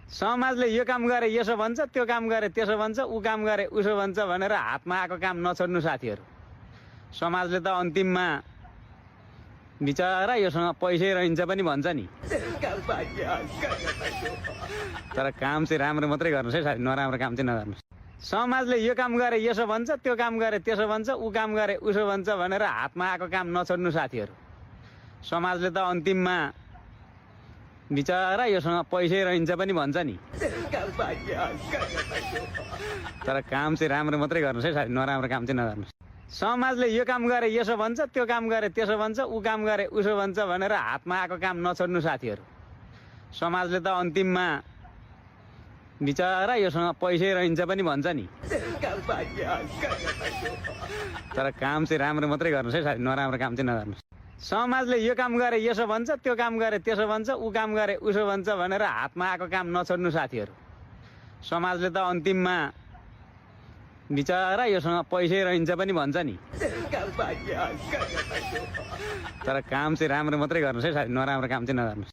समाजले यो काम गरे यसो भन्छ, त्यो काम गरे त्यसो भन्छ, ऊ काम गरे उसो भन्छ भनेर हातमा आएको काम नछोड्नु साथीहरू। समाजले त अन्तिममा बिचरा योसँग पैसै रहन्छ पनि भन्छ नि। तर काम चाहिँ राम्रो मात्रै गर्नुहोस् है साथी, नराम्रो काम चाहिँ नगर्नुहोस्। समाजले यो काम गरे यसो भन्छ, त्यो काम गरे त्यसो भन्छ, ऊ काम गरे उसो भन्छ भनेर हातमा आएको काम नछोड्नु साथीहरू। समाजले त अन्तिममा बिचरा योसँग पैसै रहन्छ पनि भन्छ नि। तर काम चाहिँ राम्रो मात्रै गर्नुहोस् है साथी, नराम्रो काम चाहिँ नगर्नुहोस्। समाजले यो काम गरे यसो भन्छ, त्यो काम गरे त्यसो भन्छ, ऊ काम गरे उसो भन्छ भनेर हातमा आएको काम नछोड्नु साथीहरू। समाजले त अन्तिममा बिचरा योसँग पैसै रहन्छ पनि भन्छ नि। तर काम चाहिँ राम्रो मात्रै गर्नुहोस् है साथी, नराम्रो काम चाहिँ नगर्नुहोस्। समाजले यो काम गरे यसो भन्छ, त्यो काम गरे त्यसो भन्छ, ऊ काम गरे उसो भन्छ भनेर हातमा आएको काम नछोड्नु साथीहरू। समाजले त अन्तिममा बिचरा योसँग पैसै रहन्छ पनि भन्छ नि। तर काम चाहिँ राम्रो मात्रै गर्नुहोस् है साथी, नराम्रो काम चाहिँ नगर्नुहोस्।